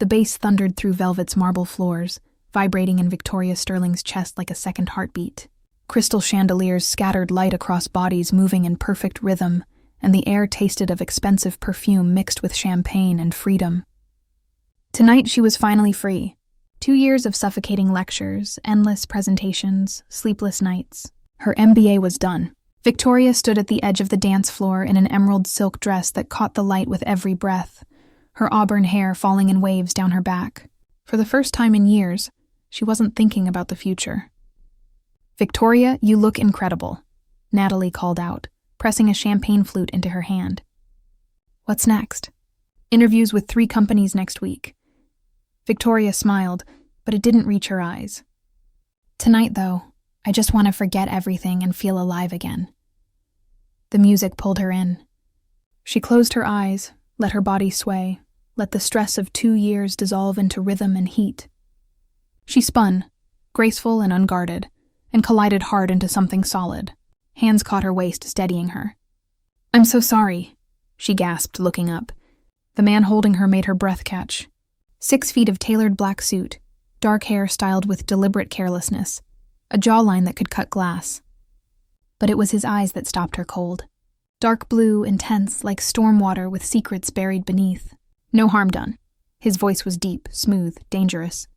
The bass thundered through Velvet's marble floors, vibrating in Victoria Sterling's chest like a second heartbeat. Crystal chandeliers scattered light across bodies moving in perfect rhythm, and the air tasted of expensive perfume mixed with champagne and freedom. Tonight she was finally free. 2 years of suffocating lectures, endless presentations, sleepless nights. Her MBA was done. Victoria stood at the edge of the dance floor in an emerald silk dress that caught the light with every breath, her auburn hair falling in waves down her back. For the first time in years, she wasn't thinking about the future. "Victoria, you look incredible," Natalie called out, pressing a champagne flute into her hand. "What's next?" "Interviews with 3 companies next week." Victoria smiled, but it didn't reach her eyes. "Tonight, though, I just want to forget everything and feel alive again." The music pulled her in. She closed her eyes, let her body sway, let the stress of 2 years dissolve into rhythm and heat. She spun, graceful and unguarded, and collided hard into something solid. Hands caught her waist, steadying her. "I'm so sorry," she gasped, looking up. The man holding her made her breath catch. 6 feet of tailored black suit, dark hair styled with deliberate carelessness, a jawline that could cut glass. But it was his eyes that stopped her cold. Dark blue, intense, like storm water with secrets buried beneath. No harm done. His voice was deep, smooth, dangerous.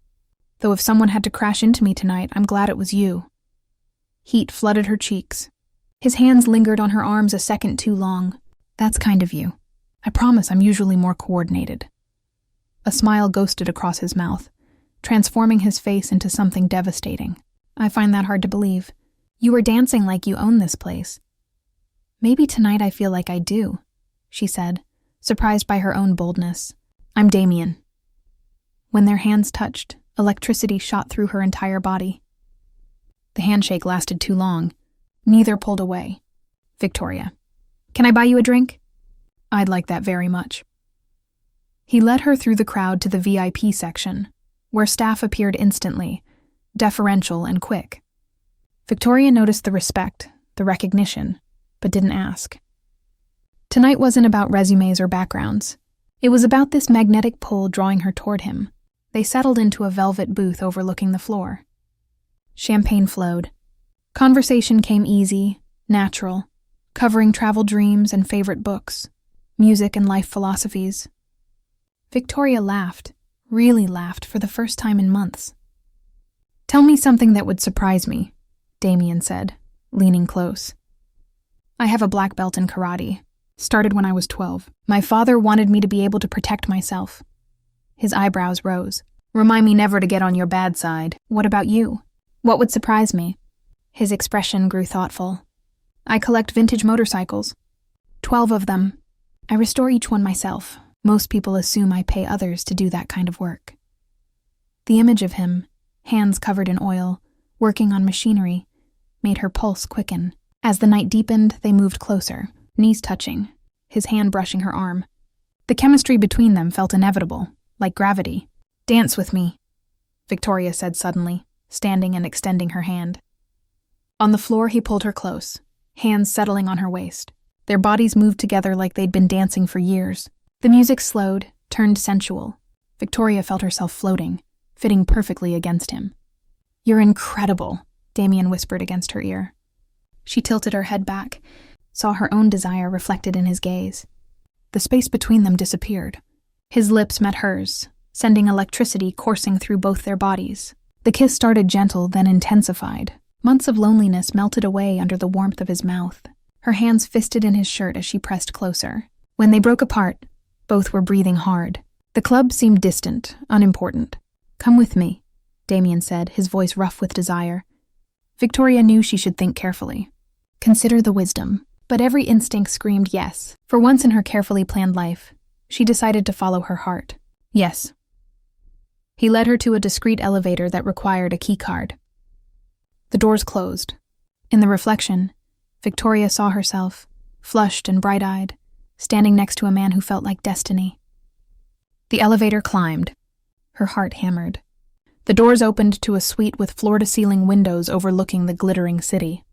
"Though if someone had to crash into me tonight, I'm glad it was you." Heat flooded her cheeks. His hands lingered on her arms a second too long. "That's kind of you. I promise I'm usually more coordinated." A smile ghosted across his mouth, transforming his face into something devastating. "I find that hard to believe. You were dancing like you own this place." "Maybe tonight I feel like I do," she said, surprised by her own boldness. "I'm Damian." When their hands touched, electricity shot through her entire body. The handshake lasted too long. Neither pulled away. "Victoria, can I buy you a drink?" "I'd like that very much." He led her through the crowd to the VIP section, where staff appeared instantly, deferential and quick. Victoria noticed the respect, the recognition, but didn't ask. Tonight wasn't about resumes or backgrounds. It was about this magnetic pull drawing her toward him. They settled into a velvet booth overlooking the floor. Champagne flowed. Conversation came easy, natural, covering travel dreams and favorite books, music and life philosophies. Victoria laughed, really laughed for the first time in months. "Tell me something that would surprise me," Damian said, leaning close. "I have a black belt in karate. Started when I was 12. My father wanted me to be able to protect myself." His eyebrows rose. "Remind me never to get on your bad side. What about you? What would surprise me?" His expression grew thoughtful. "I collect vintage motorcycles. 12 of them. I restore each one myself. Most people assume I pay others to do that kind of work." The image of him, hands covered in oil, working on machinery, made her pulse quicken. As the night deepened, they moved closer, knees touching, his hand brushing her arm. The chemistry between them felt inevitable, like gravity. "Dance with me," Victoria said suddenly, standing and extending her hand. On the floor, he pulled her close, hands settling on her waist. Their bodies moved together like they'd been dancing for years. The music slowed, turned sensual. Victoria felt herself floating, fitting perfectly against him. "You're incredible," Damian whispered against her ear. She tilted her head back, saw her own desire reflected in his gaze. The space between them disappeared. His lips met hers, sending electricity coursing through both their bodies. The kiss started gentle, then intensified. Months of loneliness melted away under the warmth of his mouth. Her hands fisted in his shirt as she pressed closer. When they broke apart, both were breathing hard. The club seemed distant, unimportant. "Come with me," Damian said, his voice rough with desire. Victoria knew she should think carefully. Consider the wisdom. But every instinct screamed yes. For once in her carefully planned life, she decided to follow her heart. "Yes." He led her to a discreet elevator that required a keycard. The doors closed. In the reflection, Victoria saw herself, flushed and bright-eyed, standing next to a man who felt like destiny. The elevator climbed. Her heart hammered. The doors opened to a suite with floor-to-ceiling windows overlooking the glittering city.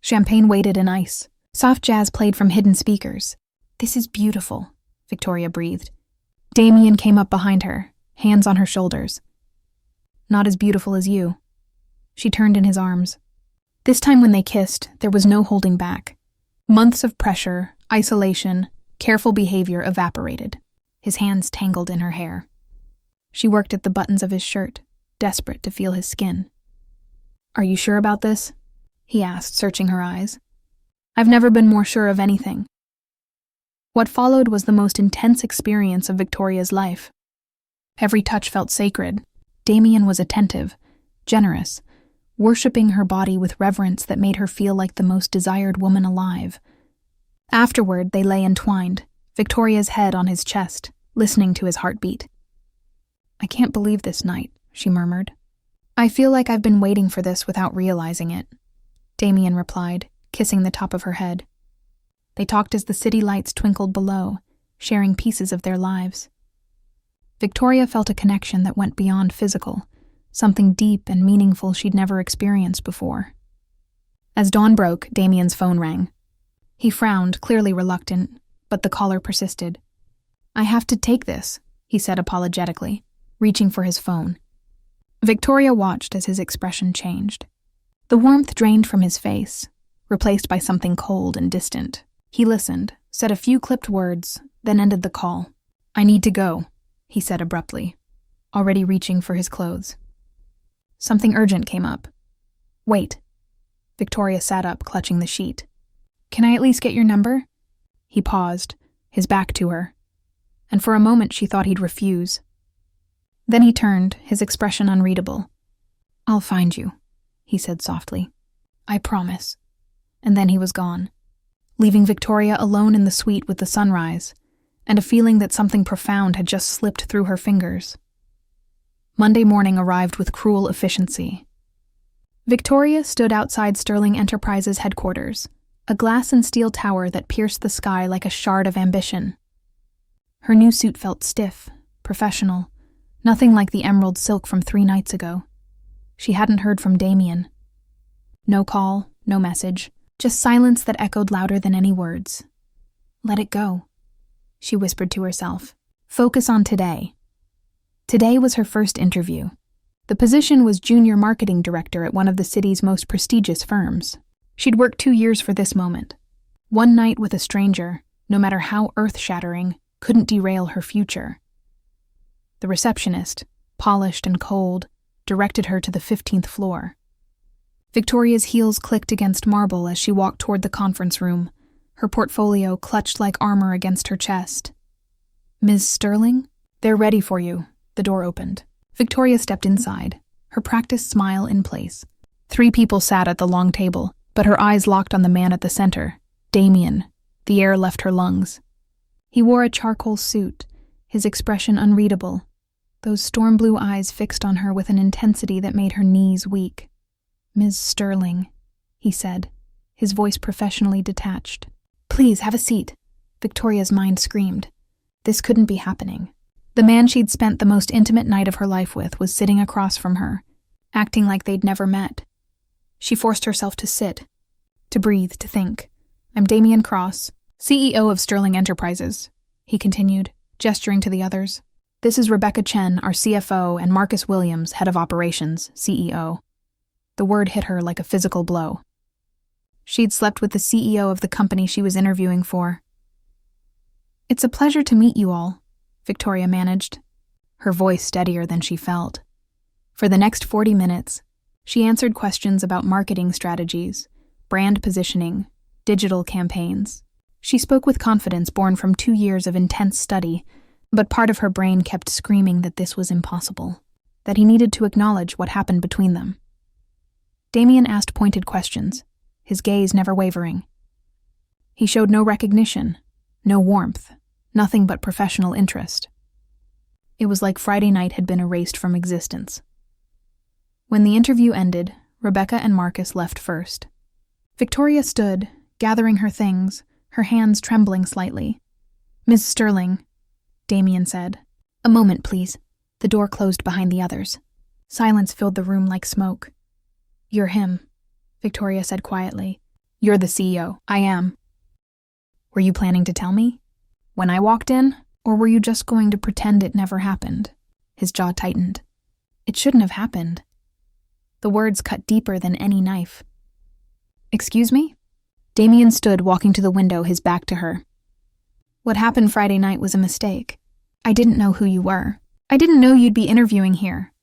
Champagne waited in ice. Soft jazz played from hidden speakers. "This is beautiful," Victoria breathed. Damian came up behind her, hands on her shoulders. Not as beautiful as you. She turned in his arms. This time when they kissed, there was no holding back. Months of pressure, isolation, careful behavior evaporated. His hands tangled in her hair. She worked at the buttons of his shirt, desperate to feel his skin. "Are you sure about this?" he asked, searching her eyes. "I've never been more sure of anything." What followed was the most intense experience of Victoria's life. Every touch felt sacred. Damian was attentive, generous, worshipping her body with reverence that made her feel like the most desired woman alive. Afterward, they lay entwined, Victoria's head on his chest, listening to his heartbeat. "I can't believe this night," she murmured. "I feel like I've been waiting for this without realizing it," Damian replied, kissing the top of her head. They talked as the city lights twinkled below, sharing pieces of their lives. Victoria felt a connection that went beyond physical, something deep and meaningful she'd never experienced before. As dawn broke, Damian's phone rang. He frowned, clearly reluctant, but the caller persisted. "I have to take this," he said apologetically, reaching for his phone. Victoria watched as his expression changed. The warmth drained from his face, replaced by something cold and distant. He listened, said a few clipped words, then ended the call. "I need to go," he said abruptly, already reaching for his clothes. Something urgent came up. "Wait." Victoria sat up, clutching the sheet. "Can I at least get your number?" He paused, his back to her, and for a moment she thought he'd refuse. Then he turned, his expression unreadable. "I'll find you," he said softly. "I promise." And then he was gone, leaving Victoria alone in the suite with the sunrise, and a feeling that something profound had just slipped through her fingers. Monday morning arrived with cruel efficiency. Victoria stood outside Sterling Enterprises headquarters, a glass and steel tower that pierced the sky like a shard of ambition. Her new suit felt stiff, professional, nothing like the emerald silk from 3 nights ago. She hadn't heard from Damian. No call, no message, just silence that echoed louder than any words. Let it go, she whispered to herself. Focus on today. Today was her first interview. The position was junior marketing director at one of the city's most prestigious firms. She'd worked 2 years for this moment. One night with a stranger, no matter how earth-shattering, couldn't derail her future. The receptionist, polished and cold, directed her to the 15th floor. Victoria's heels clicked against marble as she walked toward the conference room, her portfolio clutched like armor against her chest. "Ms. Sterling? They're ready for you." The door opened. Victoria stepped inside, her practiced smile in place. 3 people sat at the long table, but her eyes locked on the man at the center, Damian. The air left her lungs. He wore a charcoal suit, his expression unreadable, those storm blue eyes fixed on her with an intensity that made her knees weak. "Ms. Sterling," he said, his voice professionally detached. "Please, have a seat." Victoria's mind screamed. This couldn't be happening. The man she'd spent the most intimate night of her life with was sitting across from her, acting like they'd never met. She forced herself to sit, to breathe, to think. "I'm Damian Cross, CEO of Sterling Enterprises," he continued, gesturing to the others. "This is Rebecca Chen, our CFO, and Marcus Williams, head of operations, CEO. The word hit her like a physical blow. She'd slept with the CEO of the company she was interviewing for. "It's a pleasure to meet you all," Victoria managed, her voice steadier than she felt. For the next 40 minutes, she answered questions about marketing strategies, brand positioning, digital campaigns. She spoke with confidence born from 2 years of intense study, but part of her brain kept screaming that this was impossible, that he needed to acknowledge what happened between them. Damian asked pointed questions, his gaze never wavering. He showed no recognition, no warmth, nothing but professional interest. It was like Friday night had been erased from existence. When the interview ended, Rebecca and Marcus left first. Victoria stood, gathering her things, her hands trembling slightly. "Ms. Sterling," Damian said. "A moment, please." The door closed behind the others. Silence filled the room like smoke. "You're him," Victoria said quietly. "You're the CEO." "I am." "Were you planning to tell me?" "When I walked in, Or were you just going to pretend it never happened? His jaw tightened. It shouldn't have happened. The words cut deeper than any knife. Excuse me? Damian stood, walking to the window, his back to her. What happened Friday night was a mistake. I didn't know who you were. I didn't know you'd be interviewing here.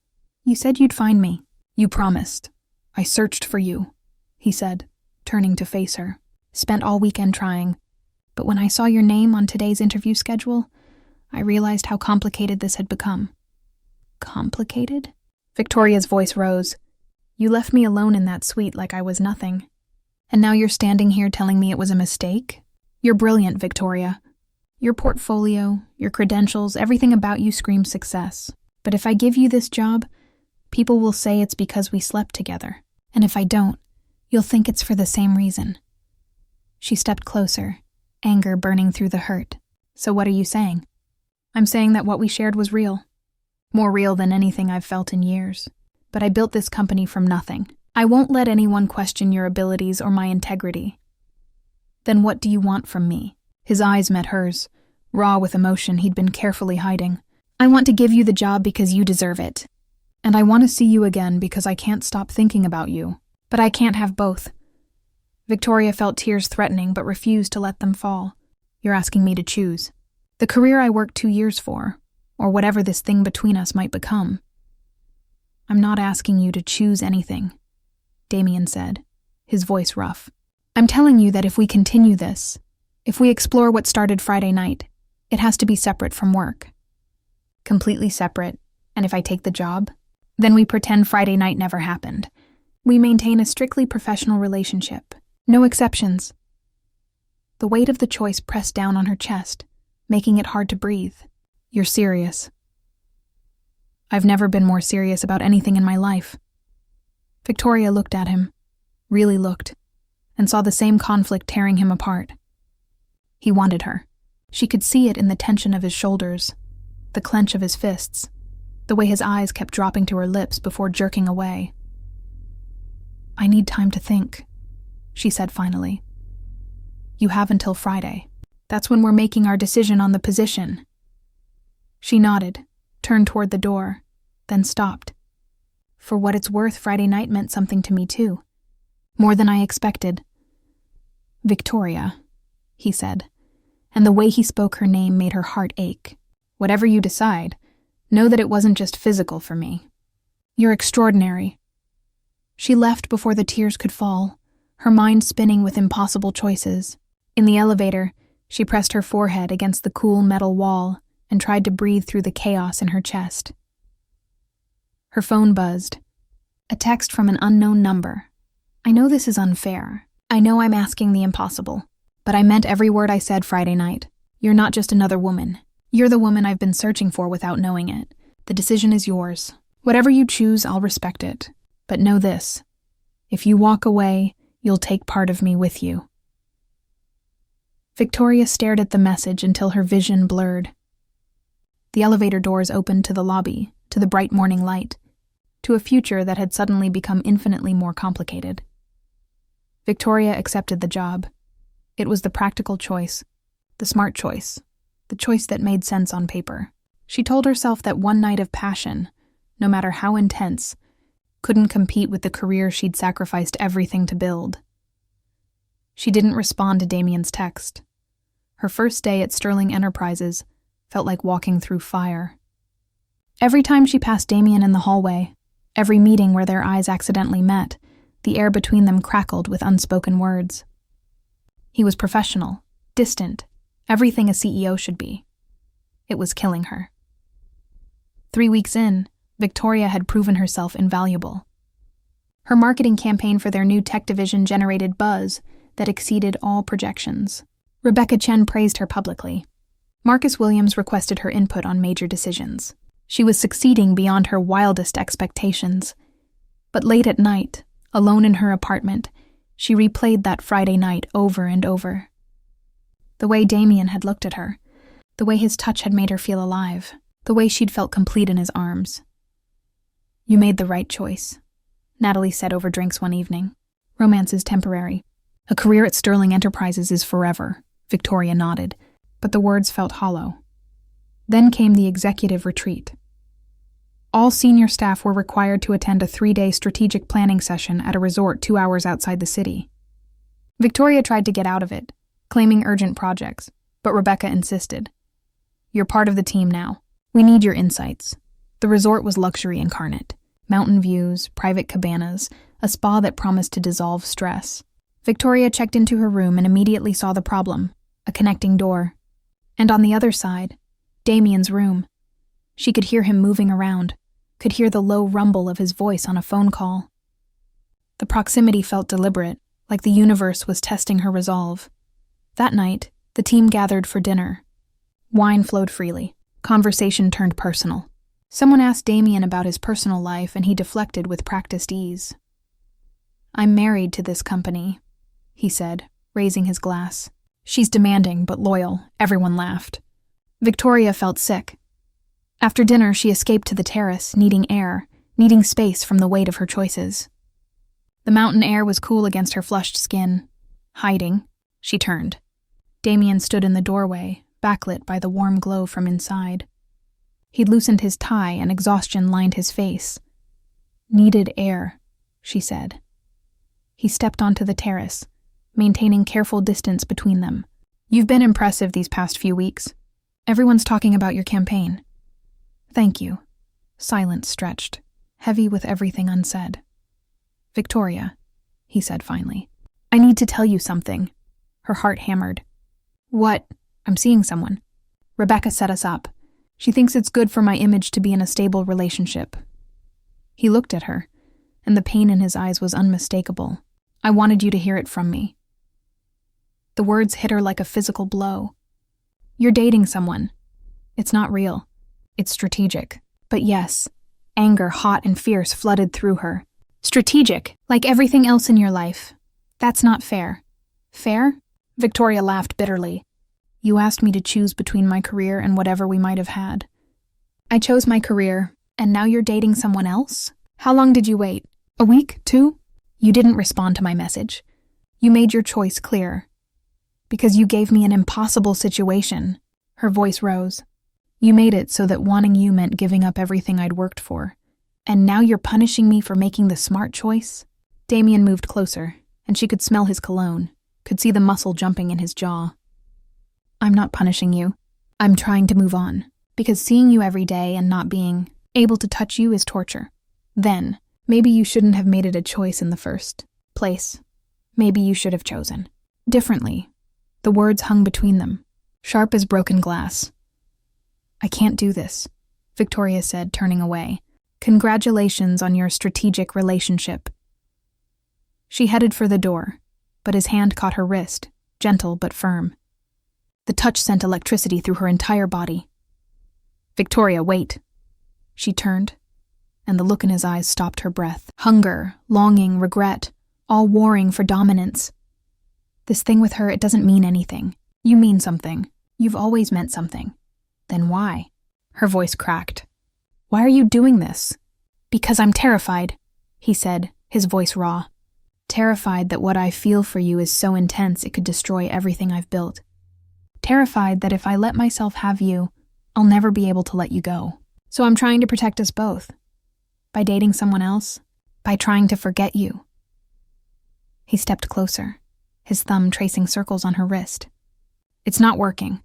You said you'd find me. You promised. I searched for you, he said, turning to face her. Spent all weekend trying. But when I saw your name on today's interview schedule, I realized how complicated this had become. Complicated? Victoria's voice rose. You left me alone in that suite like I was nothing. And now you're standing here telling me it was a mistake? You're brilliant, Victoria. Your portfolio, your credentials, everything about you screams success. But if I give you this job, people will say it's because we slept together. And if I don't, you'll think it's for the same reason. She stepped closer, anger burning through the hurt. So what are you saying? I'm saying that what we shared was real. More real than anything I've felt in years. But I built this company from nothing. I won't let anyone question your abilities or my integrity. Then what do you want from me? His eyes met hers, raw with emotion he'd been carefully hiding. I want to give you the job because you deserve it. And I want to see you again because I can't stop thinking about you. But I can't have both. Victoria felt tears threatening but refused to let them fall. You're asking me to choose. The career I worked 2 years for, or whatever this thing between us might become. I'm not asking you to choose anything, Damian said, his voice rough. I'm telling you that if we continue this, if we explore what started Friday night, it has to be separate from work. Completely separate, and if I take the job, then we pretend Friday night never happened. We maintain a strictly professional relationship. No exceptions. The weight of the choice pressed down on her chest, making it hard to breathe. You're serious. I've never been more serious about anything in my life. Victoria looked at him, really looked, and saw the same conflict tearing him apart. He wanted her. She could see it in the tension of his shoulders, the clench of his fists, the way his eyes kept dropping to her lips before jerking away. I need time to think, she said finally. You have until Friday. That's when we're making our decision on the position. She nodded, turned toward the door, then stopped. For what it's worth, Friday night meant something to me too. More than I expected. Victoria, he said, and the way he spoke her name made her heart ache. Whatever you decide, know that it wasn't just physical for me. You're extraordinary. She left before the tears could fall, her mind spinning with impossible choices. In the elevator, she pressed her forehead against the cool metal wall and tried to breathe through the chaos in her chest. Her phone buzzed. A text from an unknown number. I know this is unfair. I know I'm asking the impossible. But I meant every word I said Friday night. You're not just another woman. You're the woman I've been searching for without knowing it. The decision is yours. Whatever you choose, I'll respect it. But know this. If you walk away, you'll take part of me with you. Victoria stared at the message until her vision blurred. The elevator doors opened to the lobby, to the bright morning light, to a future that had suddenly become infinitely more complicated. Victoria accepted the job. It was the practical choice, the smart choice, the choice that made sense on paper. She told herself that one night of passion, no matter how intense, couldn't compete with the career she'd sacrificed everything to build. She didn't respond to Damian's text. Her first day at Sterling Enterprises felt like walking through fire. Every time she passed Damian in the hallway, every meeting where their eyes accidentally met, the air between them crackled with unspoken words. He was professional, distant, everything a CEO should be. It was killing her. 3 weeks in, Victoria had proven herself invaluable. Her marketing campaign for their new tech division generated buzz that exceeded all projections. Rebecca Chen praised her publicly. Marcus Williams requested her input on major decisions. She was succeeding beyond her wildest expectations. But late at night, alone in her apartment, she replayed that Friday night over and over. The way Damian had looked at her, the way his touch had made her feel alive, the way she'd felt complete in his arms. You made the right choice, Natalie said over drinks one evening. Romance is temporary. A career at Sterling Enterprises is forever, Victoria nodded, but the words felt hollow. Then came the executive retreat. All senior staff were required to attend a 3-day strategic planning session at a resort 2 hours outside the city. Victoria tried to get out of it, claiming urgent projects, but Rebecca insisted. "You're part of the team now. We need your insights." The resort was luxury incarnate. Mountain views, private cabanas, a spa that promised to dissolve stress. Victoria checked into her room and immediately saw the problem, a connecting door. And on the other side, Damian's room. She could hear him moving around, could hear the low rumble of his voice on a phone call. The proximity felt deliberate, like the universe was testing her resolve. That night, the team gathered for dinner. Wine flowed freely. Conversation turned personal. Someone asked Damian about his personal life, and he deflected with practiced ease. "I'm married to this company," he said, raising his glass. "She's demanding but loyal." Everyone laughed. Victoria felt sick. After dinner, she escaped to the terrace, needing air, needing space from the weight of her choices. The mountain air was cool against her flushed skin. Hiding, she turned. Damian stood in the doorway, backlit by the warm glow from inside. He'd loosened his tie and exhaustion lined his face. "Needed air," she said. He stepped onto the terrace, maintaining careful distance between them. "You've been impressive these past few weeks. Everyone's talking about your campaign." "Thank you." Silence stretched, heavy with everything unsaid. "Victoria," he said finally, "I need to tell you something." Her heart hammered. "What?" "I'm seeing someone. Rebecca set us up. She thinks it's good for my image to be in a stable relationship." He looked at her, and the pain in his eyes was unmistakable. "I wanted you to hear it from me." The words hit her like a physical blow. "You're dating someone. It's not real. It's strategic." But yes, anger, hot and fierce, flooded through her. "Strategic, like everything else in your life. That's not fair." "Fair?" Victoria laughed bitterly. "You asked me to choose between my career and whatever we might have had. I chose my career, and now you're dating someone else? How long did you wait? A week? 2? You didn't respond to my message. You made your choice clear. Because you gave me an impossible situation." Her voice rose. "You made it so that wanting you meant giving up everything I'd worked for. And now you're punishing me for making the smart choice?" Damian moved closer, and she could smell his cologne, could see the muscle jumping in his jaw. "I'm not punishing you. I'm trying to move on, because seeing you every day and not being able to touch you is torture. Then, maybe you shouldn't have made it a choice in the first place. Maybe you should have chosen differently." The words hung between them, sharp as broken glass. "I can't do this," Victoria said, turning away. "Congratulations on your strategic relationship." She headed for the door, but his hand caught her wrist, gentle but firm. The touch sent electricity through her entire body. "Victoria, wait." She turned, and the look in his eyes stopped her breath. Hunger, longing, regret, all warring for dominance. "This thing with her, it doesn't mean anything. You mean something. You've always meant something. Then why?" Her voice cracked. "Why are you doing this?" "Because I'm terrified," he said, his voice raw. "Terrified that what I feel for you is so intense it could destroy everything I've built. Terrified that if I let myself have you, I'll never be able to let you go. So I'm trying to protect us both. By dating someone else, by trying to forget you." He stepped closer, his thumb tracing circles on her wrist. "It's not working."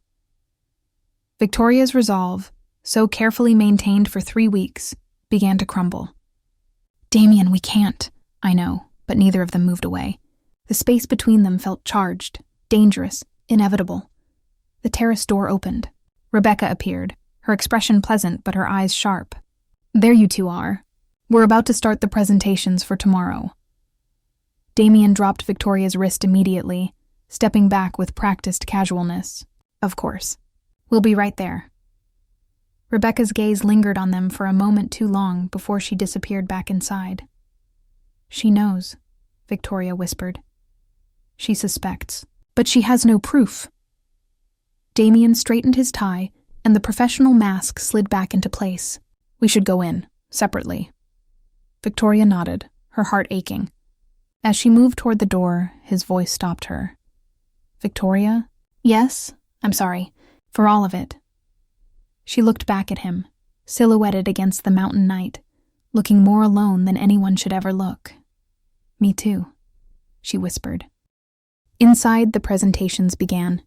Victoria's resolve, so carefully maintained for 3 weeks, began to crumble. "Damian, we can't." "I know," but neither of them moved away. The space between them felt charged, dangerous, inevitable. The terrace door opened. Rebecca appeared, her expression pleasant but her eyes sharp. "There you two are. We're about to start the presentations for tomorrow." Damian dropped Victoria's wrist immediately, stepping back with practiced casualness. "Of course. We'll be right there." Rebecca's gaze lingered on them for a moment too long before she disappeared back inside. "She knows," Victoria whispered. "She suspects, but she has no proof." Damian straightened his tie, and the professional mask slid back into place. "We should go in, separately." Victoria nodded, her heart aching. As she moved toward the door, his voice stopped her. "Victoria?" "Yes? I'm sorry. For all of it." She looked back at him, silhouetted against the mountain night, looking more alone than anyone should ever look. "Me too," she whispered. Inside, the presentations began.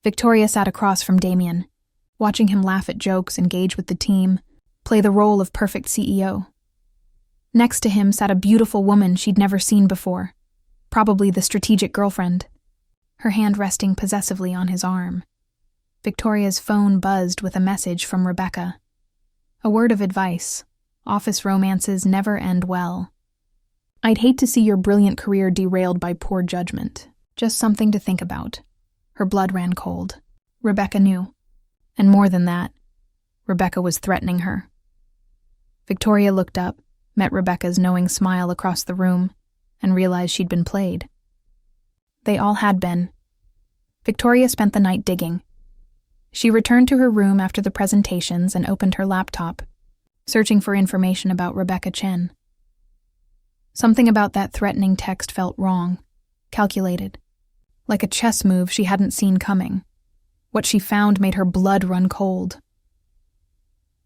Victoria sat across from Damian, watching him laugh at jokes, engage with the team, play the role of perfect CEO. Next to him sat a beautiful woman she'd never seen before, probably the strategic girlfriend, her hand resting possessively on his arm. Victoria's phone buzzed with a message from Rebecca. A word of advice: office romances never end well. "I'd hate to see your brilliant career derailed by poor judgment. Just something to think about." Her blood ran cold. Rebecca knew. And more than that, Rebecca was threatening her. Victoria looked up, met Rebecca's knowing smile across the room, and realized she'd been played. They all had been. Victoria spent the night digging. She returned to her room after the presentations and opened her laptop, searching for information about Rebecca Chen. Something about that threatening text felt wrong, calculated, like a chess move she hadn't seen coming. What she found made her blood run cold.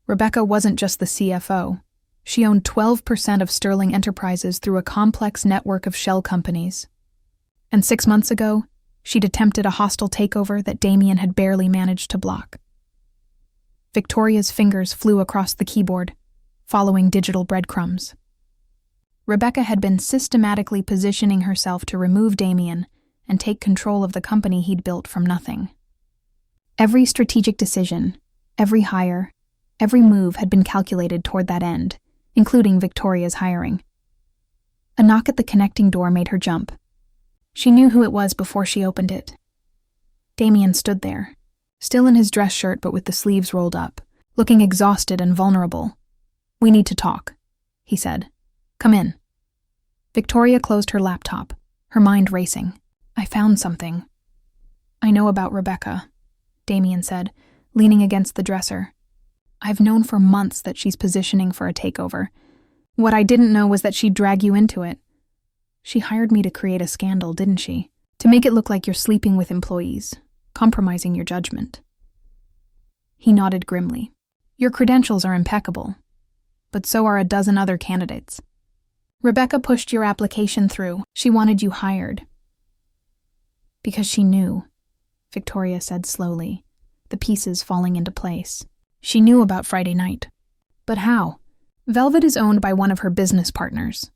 Rebecca wasn't just the CFO. She owned 12% of Sterling Enterprises through a complex network of shell companies. And 6 months ago, she'd attempted a hostile takeover that Damian had barely managed to block. Victoria's fingers flew across the keyboard, following digital breadcrumbs. Rebecca had been systematically positioning herself to remove Damian and take control of the company he'd built from nothing. Every strategic decision, every hire, every move had been calculated toward that end, including Victoria's hiring. A knock at the connecting door made her jump. She knew who it was before she opened it. Damian stood there, still in his dress shirt but with the sleeves rolled up, looking exhausted and vulnerable. "We need to talk," he said. "Come in." Victoria closed her laptop, her mind racing. "I found something." "I know about Rebecca," Damian said, leaning against the dresser. "I've known for months that she's positioning for a takeover. What I didn't know was that she'd drag you into it. She hired me to create a scandal, didn't she? To make it look like you're sleeping with employees, compromising your judgment." He nodded grimly. "Your credentials are impeccable, but so are a dozen other candidates. Rebecca pushed your application through. She wanted you hired." "Because she knew," Victoria said slowly, the pieces falling into place. "She knew about Friday night." "But how?" "Velvet is owned by one of her business partners.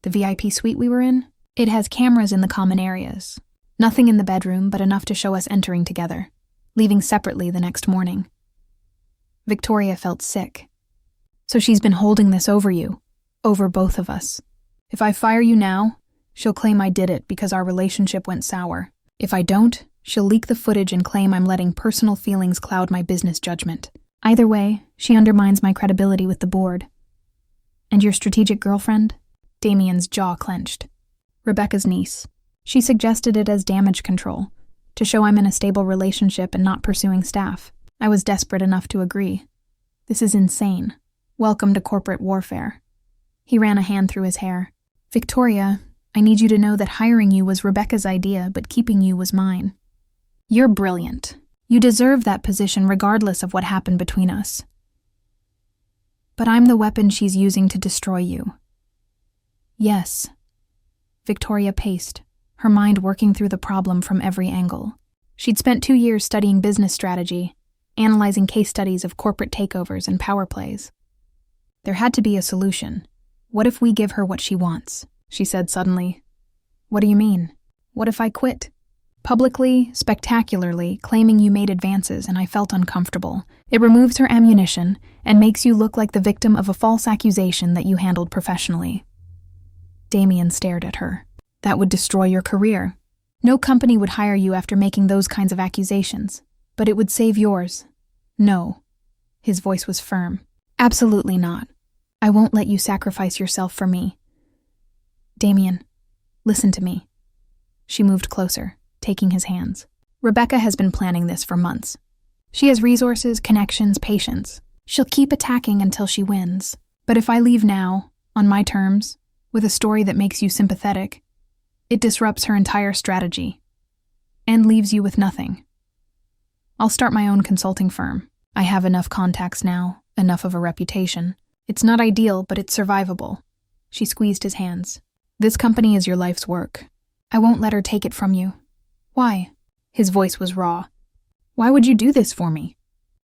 The VIP suite we were in? It has cameras in the common areas. Nothing in the bedroom, but enough to show us entering together, leaving separately the next morning." Victoria felt sick. "So she's been holding this over you, over both of us. If I fire you now, she'll claim I did it because our relationship went sour. If I don't, she'll leak the footage and claim I'm letting personal feelings cloud my business judgment. Either way, she undermines my credibility with the board." "And your strategic girlfriend?" Damian's jaw clenched. "Rebecca's niece. She suggested it as damage control, to show I'm in a stable relationship and not pursuing staff. I was desperate enough to agree. This is insane. Welcome to corporate warfare." He ran a hand through his hair. "Victoria, I need you to know that hiring you was Rebecca's idea, but keeping you was mine. You're brilliant. You deserve that position regardless of what happened between us. But I'm the weapon she's using to destroy you." "Yes." Victoria paced, her mind working through the problem from every angle. She'd spent 2 years studying business strategy, analyzing case studies of corporate takeovers and power plays. There had to be a solution. "What if we give her what she wants?" she said suddenly. "What do you mean?" "What if I quit? Publicly, spectacularly, claiming you made advances and I felt uncomfortable. It removes her ammunition and makes you look like the victim of a false accusation that you handled professionally." Damian stared at her. "That would destroy your career. No company would hire you after making those kinds of accusations, but it would save yours." "No." His voice was firm. "Absolutely not. I won't let you sacrifice yourself for me." "Damian, listen to me." She moved closer, taking his hands. "Rebecca has been planning this for months. She has resources, connections, patience. She'll keep attacking until she wins. But if I leave now, on my terms, with a story that makes you sympathetic, it disrupts her entire strategy and leaves you with nothing. I'll start my own consulting firm. I have enough contacts now, enough of a reputation. It's not ideal, but it's survivable. She squeezed his hands. This company is your life's work. I won't let her take it from you. Why? His voice was raw. Why would you do this for me?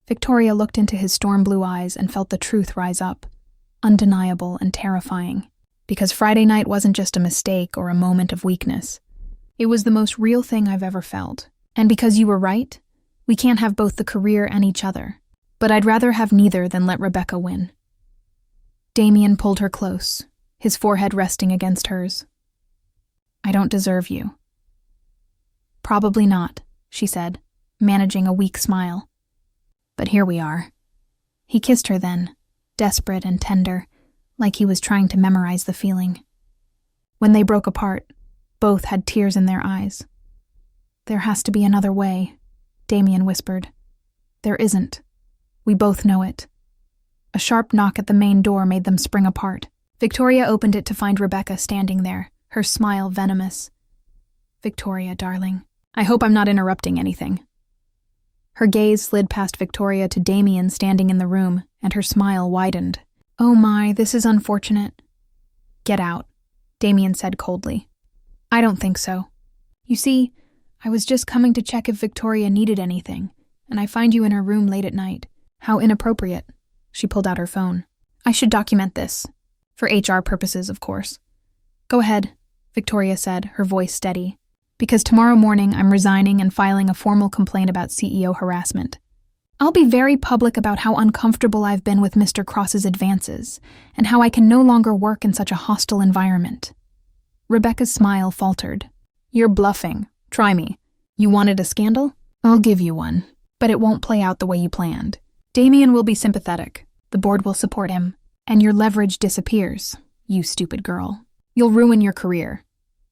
Victoria looked into his storm blue eyes and felt the truth rise up, undeniable and terrifying. Because Friday night wasn't just a mistake or a moment of weakness. It was the most real thing I've ever felt. And because you were right, we can't have both the career and each other. But I'd rather have neither than let Rebecca win. Damian pulled her close, his forehead resting against hers. I don't deserve you. Probably not, she said, managing a weak smile. But here we are. He kissed her then, desperate and tender, like he was trying to memorize the feeling. When they broke apart, both had tears in their eyes. There has to be another way, Damian whispered. There isn't. We both know it. A sharp knock at the main door made them spring apart. Victoria opened it to find Rebecca standing there, her smile venomous. Victoria, darling, I hope I'm not interrupting anything. Her gaze slid past Victoria to Damian standing in the room, and her smile widened. Oh my, this is unfortunate. Get out, Damian said coldly. I don't think so. You see, I was just coming to check if Victoria needed anything, and I find you in her room late at night. How inappropriate. She pulled out her phone. I should document this. For HR purposes, of course. Go ahead, Victoria said, her voice steady. Because tomorrow morning I'm resigning and filing a formal complaint about CEO harassment. I'll be very public about how uncomfortable I've been with Mr. Cross's advances, and how I can no longer work in such a hostile environment. Rebecca's smile faltered. You're bluffing. Try me. You wanted a scandal? I'll give you one. But it won't play out the way you planned. Damian will be sympathetic. The board will support him. And your leverage disappears, you stupid girl. You'll ruin your career.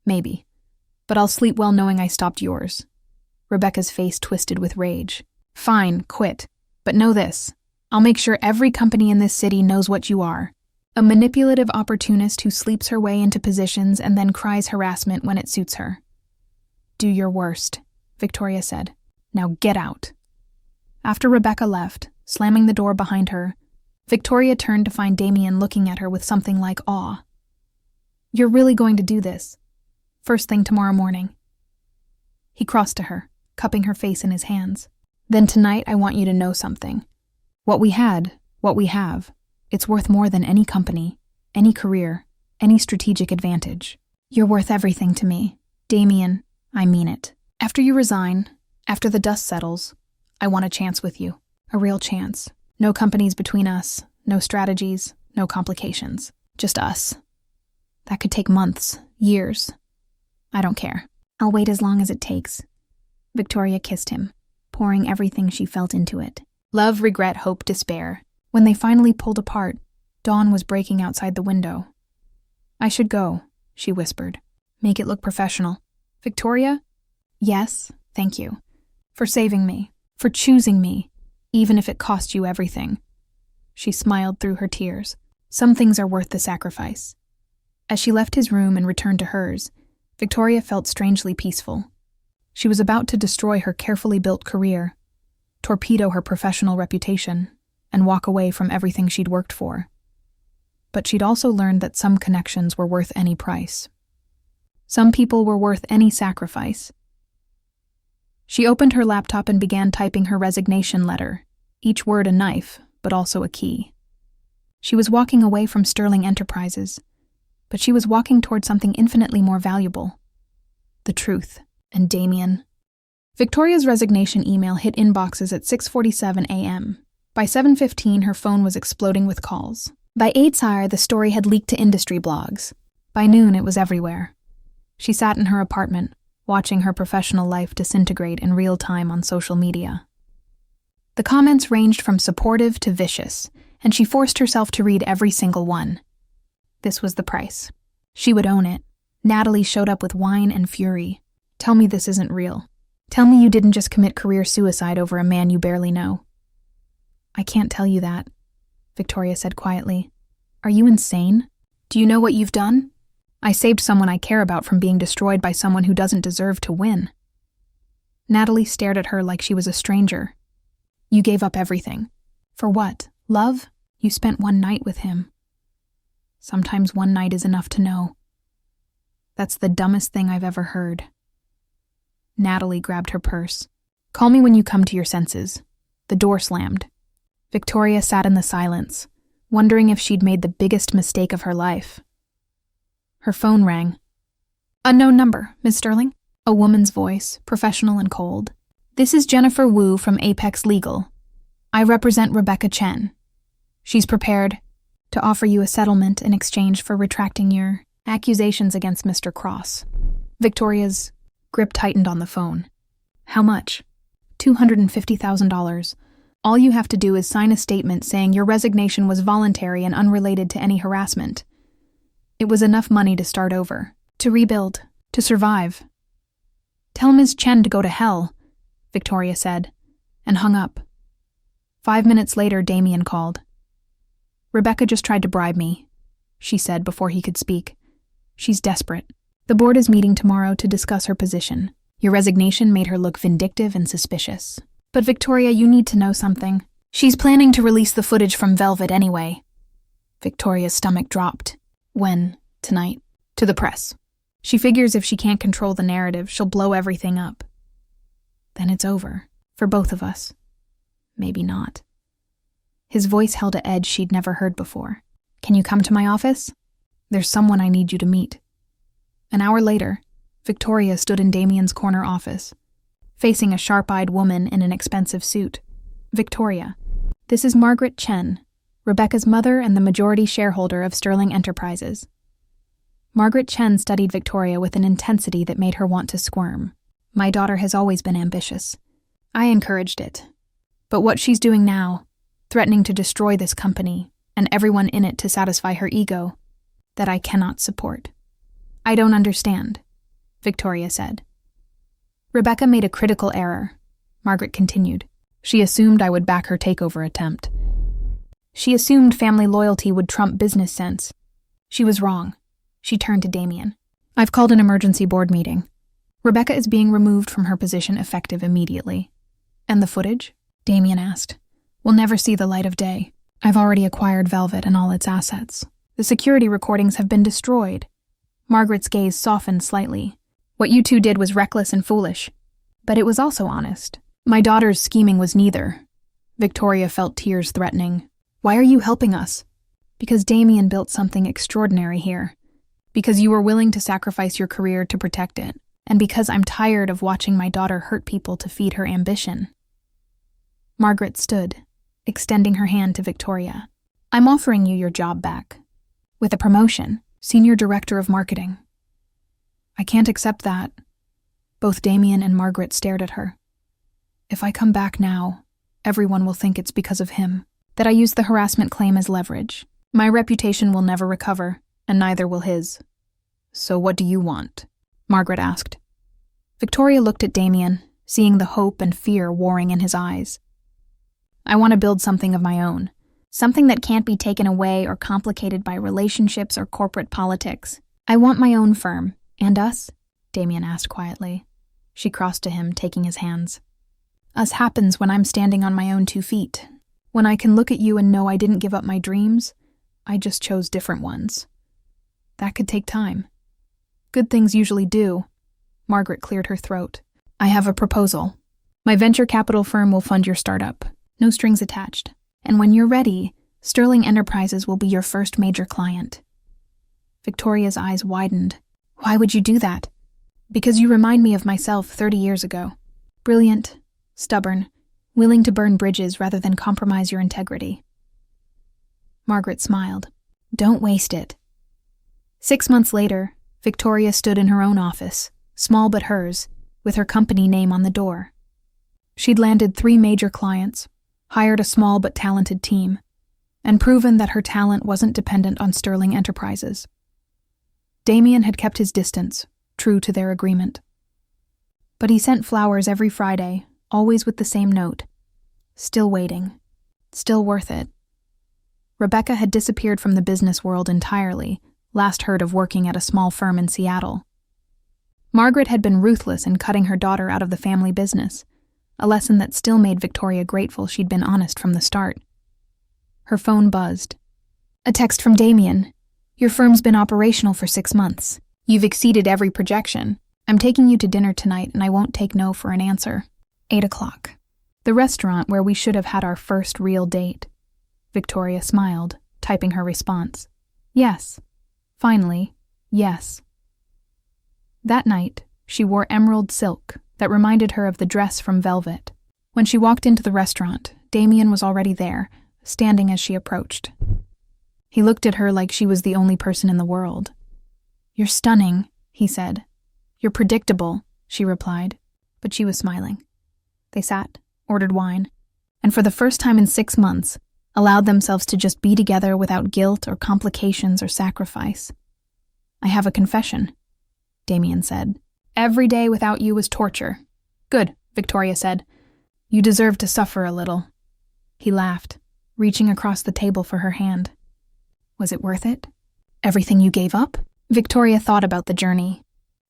Maybe. But I'll sleep well knowing I stopped yours. Rebecca's face twisted with rage. Fine, quit. But know this. I'll make sure every company in this city knows what you are. A manipulative opportunist who sleeps her way into positions and then cries harassment when it suits her. Do your worst, Victoria said. Now get out. After Rebecca left, slamming the door behind her, Victoria turned to find Damian looking at her with something like awe. You're really going to do this? First thing tomorrow morning. He crossed to her, cupping her face in his hands. Then tonight I want you to know something. What we had, what we have, it's worth more than any company, any career, any strategic advantage. You're worth everything to me. Damian, I mean it. After you resign, after the dust settles, I want a chance with you. A real chance. No companies between us, no strategies, no complications. Just us. That could take months, years. I don't care. I'll wait as long as it takes. Victoria kissed him, pouring everything she felt into it. Love, regret, hope, despair. When they finally pulled apart, dawn was breaking outside the window. I should go, she whispered. Make it look professional. Victoria? Yes, thank you. For saving me. For choosing me. Even if it cost you everything. She smiled through her tears. Some things are worth the sacrifice. As she left his room and returned to hers, Victoria felt strangely peaceful. She was about to destroy her carefully built career, torpedo her professional reputation, and walk away from everything she'd worked for. But she'd also learned that some connections were worth any price. Some people were worth any sacrifice. She opened her laptop and began typing her resignation letter, each word a knife, but also a key. She was walking away from Sterling Enterprises, but she was walking toward something infinitely more valuable. The truth. And Damian. Victoria's resignation email hit inboxes at 6:47 a.m. By 7:15, her phone was exploding with calls. By 8:00, the story had leaked to industry blogs. By noon, it was everywhere. She sat in her apartment, watching her professional life disintegrate in real time on social media. The comments ranged from supportive to vicious, and she forced herself to read every single one. This was the price. She would own it. Natalie showed up with wine and fury. Tell me this isn't real. Tell me you didn't just commit career suicide over a man you barely know. I can't tell you that, Victoria said quietly. Are you insane? Do you know what you've done? I saved someone I care about from being destroyed by someone who doesn't deserve to win. Natalie stared at her like she was a stranger. You gave up everything. For what? Love? You spent one night with him. Sometimes one night is enough to know. That's the dumbest thing I've ever heard. Natalie grabbed her purse. Call me when you come to your senses. The door slammed. Victoria sat in the silence, wondering if she'd made the biggest mistake of her life. Her phone rang. Unknown number, Miss Sterling? A woman's voice, professional and cold. This is Jennifer Wu from Apex Legal. I represent Rebecca Chen. She's prepared to offer you a settlement in exchange for retracting your accusations against Mr. Cross. Victoria's grip tightened on the phone. How much? $250,000. All you have to do is sign a statement saying your resignation was voluntary and unrelated to any harassment. It was enough money to start over, to rebuild, to survive. Tell Ms. Chen to go to hell, Victoria said, and hung up. 5 minutes later, Damian called. Rebecca just tried to bribe me, she said before he could speak. She's desperate. The board is meeting tomorrow to discuss her position. Your resignation made her look vindictive and suspicious. But Victoria, you need to know something. She's planning to release the footage from Velvet anyway. Victoria's stomach dropped. When? Tonight? To the press. She figures if she can't control the narrative, she'll blow everything up. Then it's over. For both of us. Maybe not. His voice held an edge she'd never heard before. Can you come to my office? There's someone I need you to meet. An hour later, Victoria stood in Damian's corner office, facing a sharp-eyed woman in an expensive suit. Victoria, this is Margaret Chen, Rebecca's mother and the majority shareholder of Sterling Enterprises. Margaret Chen studied Victoria with an intensity that made her want to squirm. My daughter has always been ambitious. I encouraged it. But what she's doing now, threatening to destroy this company and everyone in it to satisfy her ego, that I cannot support. I don't understand, Victoria said. Rebecca made a critical error, Margaret continued. She assumed I would back her takeover attempt. She assumed family loyalty would trump business sense. She was wrong. She turned to Damian. I've called an emergency board meeting. Rebecca is being removed from her position effective immediately. And the footage? Damian asked. We'll never see the light of day. I've already acquired Velvet and all its assets. The security recordings have been destroyed. Margaret's gaze softened slightly. What you two did was reckless and foolish. But it was also honest. My daughter's scheming was neither. Victoria felt tears threatening. Why are you helping us? Because Damian built something extraordinary here. Because you were willing to sacrifice your career to protect it. And because I'm tired of watching my daughter hurt people to feed her ambition. Margaret stood, extending her hand to Victoria. I'm offering you your job back. With a promotion, Senior Director of Marketing. I can't accept that. Both Damian and Margaret stared at her. If I come back now, everyone will think it's because of him, that I used the harassment claim as leverage. My reputation will never recover, and neither will his. So what do you want? Margaret asked. Victoria looked at Damian, seeing the hope and fear warring in his eyes. I want to build something of my own. Something that can't be taken away or complicated by relationships or corporate politics. I want my own firm. And us? Damian asked quietly. She crossed to him, taking his hands. Us happens when I'm standing on my own 2 feet. When I can look at you and know I didn't give up my dreams, I just chose different ones. That could take time. Good things usually do. Margaret cleared her throat. I have a proposal. My venture capital firm will fund your startup. No strings attached. And when you're ready, Sterling Enterprises will be your first major client. Victoria's eyes widened. Why would you do that? Because you remind me of myself 30 years ago. Brilliant, stubborn, willing to burn bridges rather than compromise your integrity. Margaret smiled. Don't waste it. 6 months later, Victoria stood in her own office, small but hers, with her company name on the door. She'd landed 3 major clients, hired a small but talented team, and proven that her talent wasn't dependent on Sterling Enterprises. Damian had kept his distance, true to their agreement. But he sent flowers every Friday, always with the same note. Still waiting. Still worth it. Rebecca had disappeared from the business world entirely, last heard of working at a small firm in Seattle. Margaret had been ruthless in cutting her daughter out of the family business, a lesson that still made Victoria grateful she'd been honest from the start. Her phone buzzed. A text from Damian. Your firm's been operational for 6 months. You've exceeded every projection. I'm taking you to dinner tonight and I won't take no for an answer. 8 o'clock. The restaurant where we should have had our first real date. Victoria smiled, typing her response. Yes. Finally, yes. That night, she wore emerald silk that reminded her of the dress from Velvet. When she walked into the restaurant, Damian was already there, standing as she approached. He looked at her like she was the only person in the world. You're stunning, he said. You're predictable, she replied, but she was smiling. They sat, ordered wine, and for the first time in 6 months, allowed themselves to just be together without guilt or complications or sacrifice. I have a confession, Damian said. Every day without you was torture. Good, Victoria said. You deserve to suffer a little. He laughed, reaching across the table for her hand. Was it worth it? Everything you gave up? Victoria thought about the journey.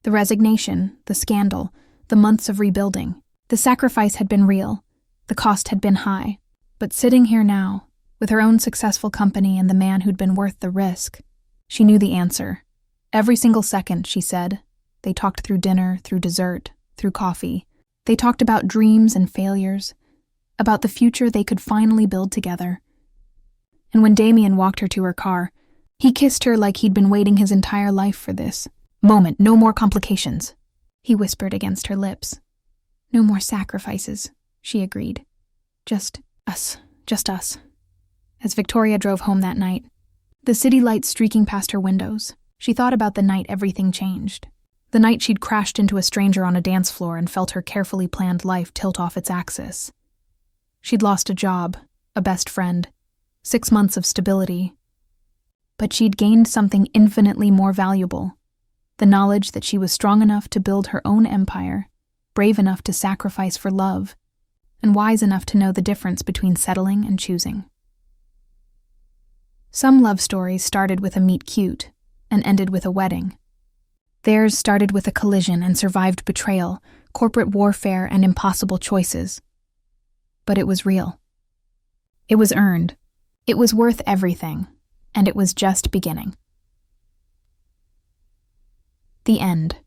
The resignation, the scandal, the months of rebuilding. The sacrifice had been real. The cost had been high. But sitting here now, with her own successful company and the man who'd been worth the risk, she knew the answer. Every single second, she said. They talked through dinner, through dessert, through coffee. They talked about dreams and failures, about the future they could finally build together. And when Damian walked her to her car, he kissed her like he'd been waiting his entire life for this. Moment, no more complications, he whispered against her lips. No more sacrifices, she agreed. Just us. As Victoria drove home that night, the city lights streaking past her windows, she thought about the night everything changed. The night she'd crashed into a stranger on a dance floor and felt her carefully planned life tilt off its axis. She'd lost a job, a best friend, 6 months of stability. But she'd gained something infinitely more valuable, the knowledge that she was strong enough to build her own empire, brave enough to sacrifice for love, and wise enough to know the difference between settling and choosing. Some love stories started with a meet cute and ended with a wedding. Theirs started with a collision and survived betrayal, corporate warfare, and impossible choices. But it was real. It was earned. It was worth everything, and it was just beginning. The end.